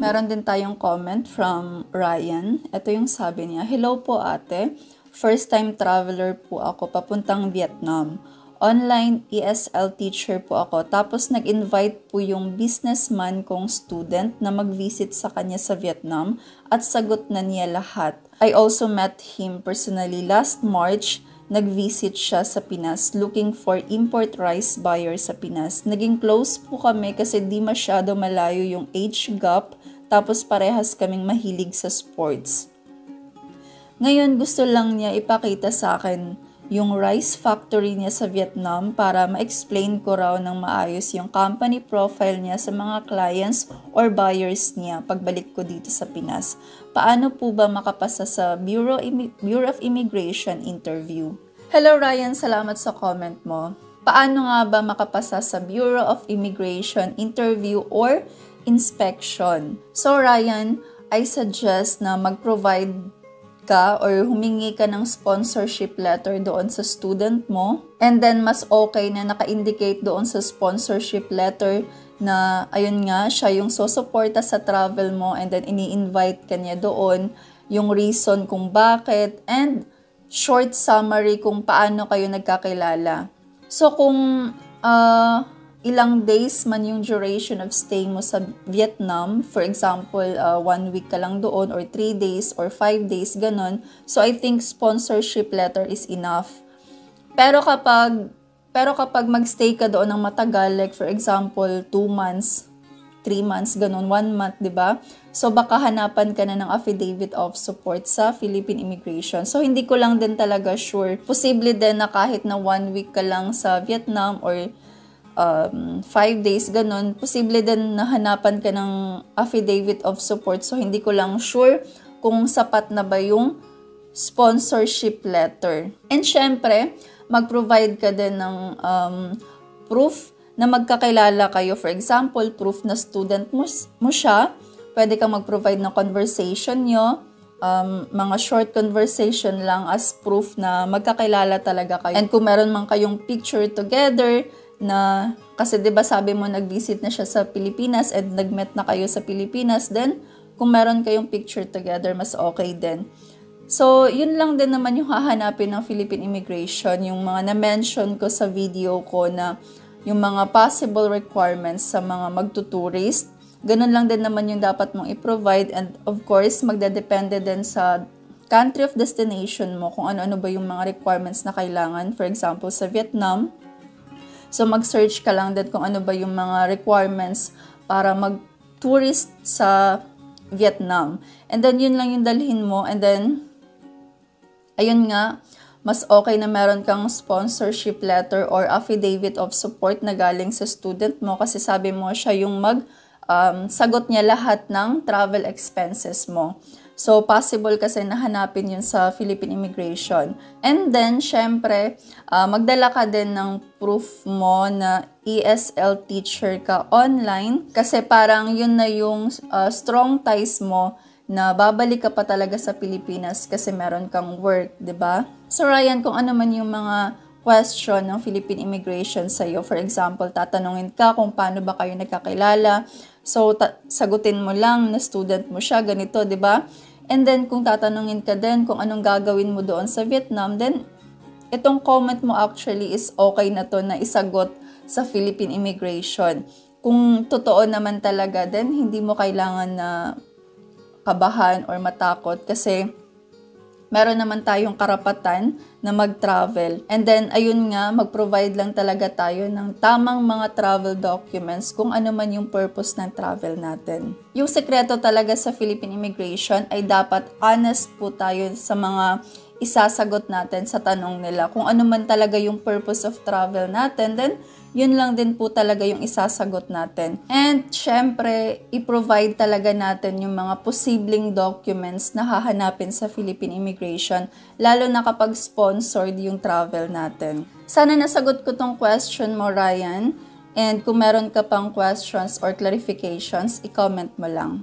Meron din tayong comment from Ryan. Ito yung sabi niya, "Hello po ate, first time traveler po ako papuntang Vietnam. Online ESL teacher po ako. Tapos nag-invite po yung businessman kong student na mag-visit sa kanya sa Vietnam at sagot na niya lahat. I also met him personally last March. Nag-visit siya sa Pinas looking for import rice buyer sa Pinas. Naging close po kami kasi di masyado malayo yung age gap tapos parehas kaming mahilig sa sports. Ngayon gusto lang niya ipakita sa akin yung rice factory niya sa Vietnam para ma-explain ko raw ng maayos yung company profile niya sa mga clients or buyers niya pagbalik ko dito sa Pinas. Paano po ba makapasa sa Bureau of Immigration interview?" Hello Ryan, salamat sa comment mo. Paano nga ba makapasa sa Bureau of Immigration interview or inspection? So Ryan, I suggest na mag-provide ka or humingi ka ng sponsorship letter doon sa student mo. And then, mas okay na naka-indicate doon sa sponsorship letter na, ayun nga, siya yung susuporta sa travel mo and then ini-invite ka niya doon, yung reason kung bakit, and short summary kung paano kayo nagkakilala. So, kung ilang days man yung duration of stay mo sa Vietnam, for example, 1 week ka lang doon, or 3 days, or 5 days, ganon. So, I think sponsorship letter is enough. Pero kapag magstay ka doon ng matagal, like for example, 2 months, 3 months, ganon, 1 month, diba? So, baka hanapan ka na ng affidavit of support sa Philippine Immigration. So, hindi ko lang din talaga sure. Posible din na kahit na 1 week ka lang sa Vietnam or 5 days, ganun, posible din na hanapan ka ng affidavit of support. So, hindi ko lang sure kung sapat na ba yung sponsorship letter. And syempre, mag-provide ka din ng proof na magkakilala kayo. For example, proof na student mo siya. Pwede kang mag-provide ng conversation nyo. Mga short conversation lang as proof na magkakilala talaga kayo. And kung meron man kayong picture together, na kasi 'di ba sabi mo nag-visit na siya sa Pilipinas and nag-met na kayo sa Pilipinas, then kung meron kayong picture together, mas okay din. So, yun lang din naman yung hahanapin ng Philippine Immigration, yung mga na-mention ko sa video ko na yung mga possible requirements sa mga magtuturist. Ganun lang din naman yung dapat mong i-provide, and of course, magdadepende din sa country of destination mo kung ano-ano ba yung mga requirements na kailangan. For example, sa Vietnam, so, mag-search ka lang din kung ano ba yung mga requirements para mag-tourist sa Vietnam. And then, yun lang yung dalhin mo. And then, ayun nga, mas okay na meron kang sponsorship letter or affidavit of support na galing sa student mo kasi sabi mo siya yung sagot niya lahat ng travel expenses mo. So, possible kasi nahanapin yun sa Philippine Immigration. And then, syempre, magdala ka din ng proof mo na ESL teacher ka online. Kasi parang yun na yung strong ties mo na babalik ka pa talaga sa Pilipinas kasi meron kang work, 'di ba? So, Ryan, kung ano man yung mga question ng Philippine Immigration sa'yo, for example, tatanungin ka kung paano ba kayo nagkakilala. So, sagutin mo lang na student mo siya, ganito, di ba? And then, kung tatanungin ka din kung anong gagawin mo doon sa Vietnam, then, itong comment mo actually is okay na to na isagot sa Philippine Immigration. Kung totoo naman talaga, then, hindi mo kailangan na kabahan or matakot kasi meron naman tayong karapatan na mag-travel. And then, ayun nga, mag-provide lang talaga tayo ng tamang mga travel documents kung ano man yung purpose ng travel natin. Yung sekreto talaga sa Philippine Immigration ay dapat honest po tayo sa mga isasagot natin sa tanong nila. Kung ano man talaga yung purpose of travel natin, then yun lang din po talaga yung isasagot natin. And syempre, i-provide talaga natin yung mga posibleng documents na hahanapin sa Philippine Immigration, lalo na kapag sponsored yung travel natin. Sana nasagot ko tong question mo, Ryan. And kung meron ka pang questions or clarifications, i-comment mo lang.